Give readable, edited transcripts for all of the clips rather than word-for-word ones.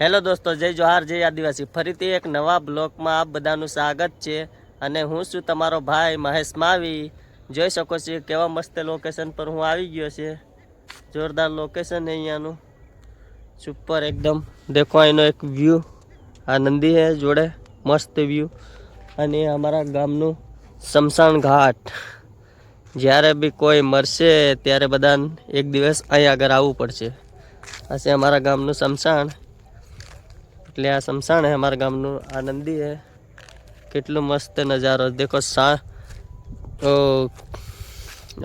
Hello દોસ્તો, જય જોહાર, જય આદિવાસી. ફરીથી એક નવા બ્લોગમાં આપ બધાનું સ્વાગત છે. અને હું છું તમારો ભાઈ મહેશ માવી. જોઈ શકો છો કેવા મસ્ત લોકેશન પર હું આવી ગયો છે. જોરદાર લોકેશન है અહીંયાનું, સુપર એકદમ. દેખો અહીંનો એક વ્યૂ, આ નંદી હે જોડે, મસ્ત વ્યૂ. અને અમારા ગામનું શમશાન ઘાટ. જ્યારે બી કોઈ મરશે ત્યારે બધાને એક દિવસ અહીં આગળ આવવું પડશે. આ છે અમારા ગામનું શમશાન. એટલે આ શમશાન હે અમારા ગામનું. આ નંદી હે. કેટલો મસ્ત નજારો દેખો. આ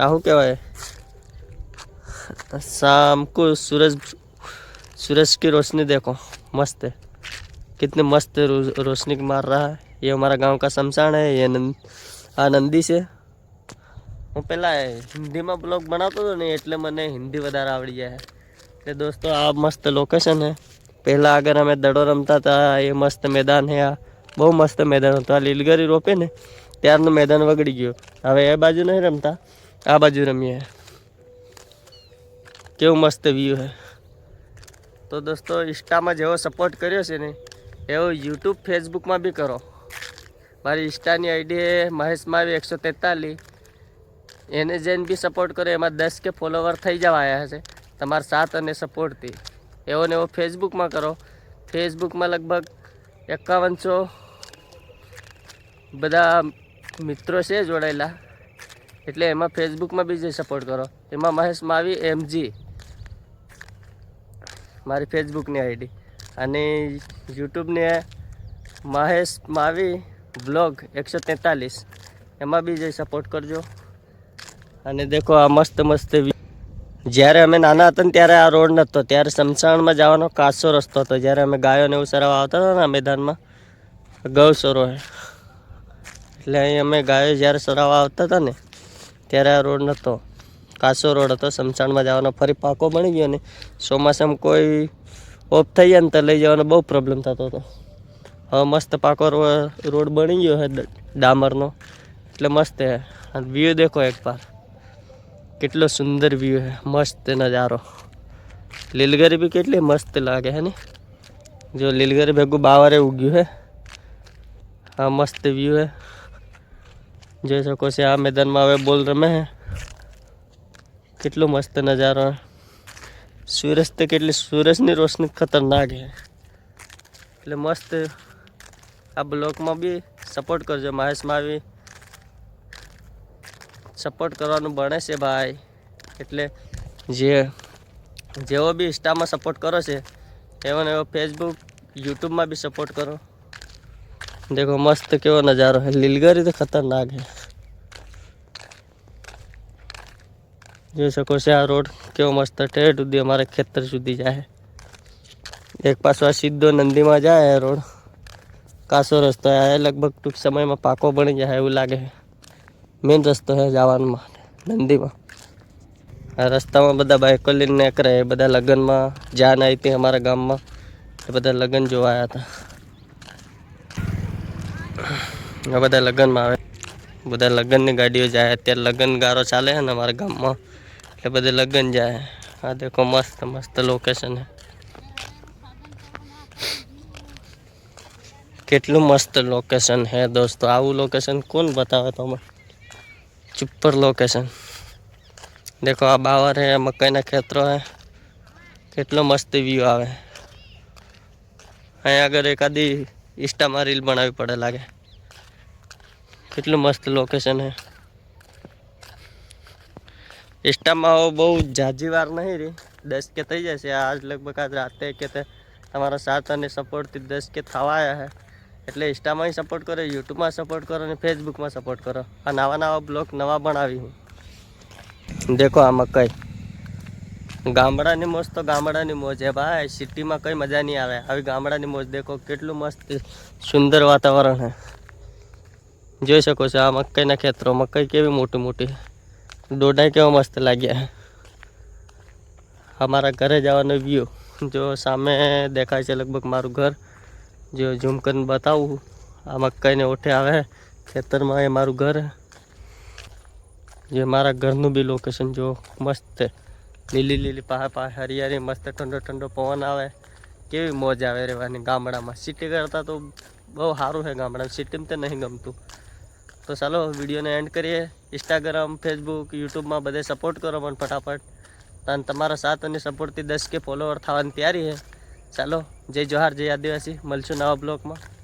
શું કહેવાય, शाम को सूरज की रोशनी देखो, मस्त है, कितने मस्त रोशनी मार रहा है. ये हमारा गांव का शमशान है. ये આ નંદી છે. હું પહેલાં હિન્દીમાં બ્લોગ બનાવતો હતો ને, એટલે મને હિન્દી વધારે આવડી જાય. એટલે દોસ્તો આ મસ્ત લોકેશન છે. પહેલાં આગળ અમે દડો રમતા હતા. એ મસ્ત મેદાન છે. આ બહુ મસ્ત મેદાન હતું. આ લીલગરી રોપે ને ત્યારનું મેદાન વગડી ગયું. હવે એ બાજુ નહીં રમતા, આ બાજુ રમીએ. કેવું મસ્ત વ્યૂ છે. તો દોસ્તો ઇન્સ્ટામાં જેવો સપોર્ટ કર્યો છે ને, એવો યુટ્યુબ ફેસબુકમાં બી કરો. મારી ઇન્સ્ટાની આઈડી છે મહેશ માવી 143. એને જઈને બી સપોર્ટ કરો. એમાં 10 કે ફોલોવર થઈ જવા આવ્યા છે તમારા સાથ અને સપોર્ટથી. એવો ને એવો ફેસબુકમાં કરો. ફેસબુકમાં લગભગ 5100 બધા મિત્રો છે જોડાયેલા. એટલે એમાં ફેસબુકમાં બી જે સપોર્ટ કરો. એમાં મહેશ માવી MG મારી ફેસબુકની આઈડી, અને યુટ્યુબની મહેશ માવી બ્લોગ 143. એમાં બી જઈ સપોર્ટ કરજો. અને દેખો આ મસ્ત મસ્ત. જ્યારે અમે નાના હતા ને ત્યારે આ રોડ નહોતો. ત્યારે શમશાનમાં જવાનો કાચો રસ્તો હતો. જ્યારે અમે ગાયોને એવું સરાવવા આવતા હતા ને મેદાનમાં, ગૌસરો છે. એટલે અહીં અમે ગાયો જ્યારે સરાવવા આવતા હતા ને ત્યારે આ રોડ નહોતો, કાચો રોડ હતો શમશાનમાં જવાનો. ફરી પાકો બની ગયો ને, ચોમાસામાં કોઈ ઓફ થઈ જાય ને તો લઈ જવાનો બહુ પ્રોબ્લેમ થતો હતો. હવે મસ્ત પાકો રોડ બની ગયો છે ડામરનો, એટલે મસ્ત છે. વ્યૂ દેખો એક બાર, કેટલો સુંદર વ્યૂ છે. મસ્ત નજારો. લીલગરી બી કેટલી મસ્ત લાગે છે ને. જો લીલગરી ભેગું બાવરે ઉગ્યું છે. આ મસ્ત વ્યૂ છે. જોઈ શકો છો આ મેદાનમાં હવે બોલ રમે છે. કેટલો મસ્ત નજારો. સૂરજ તો કેટલી, સૂરજની રોશની ખતરનાક છે. એટલે મસ્ત. આ બ્લોગમાં બી સપોર્ટ કરજો. મહેશ માવી સપોર્ટ કરવાનું બને છે ભાઈ. એટલે જેવો બી ઇન્સ્ટામાં સપોર્ટ કરો છે એવો ને એવો ફેસબુક યુટ્યુબમાં બી સપોર્ટ કરો. દેખો મસ્ત કેવો નજારો है. લીલગરી તો ખતરનાક है. જોઈ શકો છો આ રોડ કેવો મસ્ત ઠેઠ સુધી અમારે ખેતર સુધી જાય. એક પાછો આ સીધો નંદીમાં જાય રોડ. કાચો રસ્તો है. લગભગ ટૂંક સમયમાં પાકો બની જાય એવું લાગે છે. મેન રસ્તો છે જવાનો નંદીમાં. આ રસ્તામાં બધા બાઈકો લઈને નીકળે. એ બધા લગ્નમાં જાન આવી હતી અમારા ગામમાં. એ બધા લગ્ન જોવા આવ્યા હતા. આ બધા લગ્નમાં આવે. બધા લગ્નની ગાડીઓ જાય. અત્યારે લગ્ન ગારો ચાલે છે ને અમારા ગામમાં, એટલે બધે લગ્ન જાય. આ દેખો મસ્ત મસ્ત લોકેશન છે. કેટલું મસ્ત લોકેશન है દોસ્તો. આવું લોકેશન કોણ બતાવે તમે. Super location. દેખો આ બાવર है, મકાઈના ખેતરો है. કેટલો મસ્ત વ્યૂ આવે. અહીં આગળ એકાદી ઇન્સ્ટામાં રીલ બનાવવી પડે લાગે. કેટલું મસ્ત લોકેશન છે. ઇન્સ્ટામાં બહુ ઝાઝી વાર નહીં રહી, 10 કે થઈ જશે. આજ લગભગ આજ રાતે કે તમારા સાથ અને સપોર્ટથી 10 કે થવા આવ્યા છે. એટલે ઇન્સ્ટામાં સપોર્ટ કરો, યુટ્યુબમાં સપોર્ટ કરો અને ફેસબુકમાં સપોર્ટ કરો. આ નવા બ્લોગ નવા બનાવી હું. દેખો આ મકાઈ. ગામડાની મોજ તો ગામડાની મોજ છે ભાઈ. સિટીમાં કંઈ મજા નહીં આવે. આવી ગામડાની મોજ દેખો. કેટલું મસ્ત સુંદર વાતાવરણ છે. જોઈ શકો છો આ મકાઈના ખેતરો. મકાઈ કેવી મોટી મોટી, ડોડા કેવા મસ્ત લાગ્યા. અમારા ઘરે જવાનો વ્યૂ જો સામે દેખાય છે લગભગ મારું ઘર. જો ઝૂમ કરીને બતાવું, આ મકાઈને ઓઠે આવે ખેતરમાં, એ મારું ઘર. જે મારા ઘરનું બી લોકેશન જો મસ્ત. લીલી લીલી પહાડ હરિયાળી, મસ્ત ઠંડો ઠંડો પવન આવે. કેવી મોજ આવે રહેવાની ગામડામાં. સિટી કરતાં તો બહુ સારું છે ગામડામાં, સિટીમાં તો નહીં ગમતું. તો ચાલો વિડીયોને એન્ડ કરીએ. ઇન્સ્ટાગ્રામ, ફેસબુક, યુટ્યુબમાં બધે સપોર્ટ કરો મને ફટાફટ. અને તમારા સાથ અને સપોર્ટથી 10K ફોલોવર થવાની તૈયારી છે. ચાલો, જય જોહાર, જય આદિવાસી. મળશું નવા બ્લોગમાં.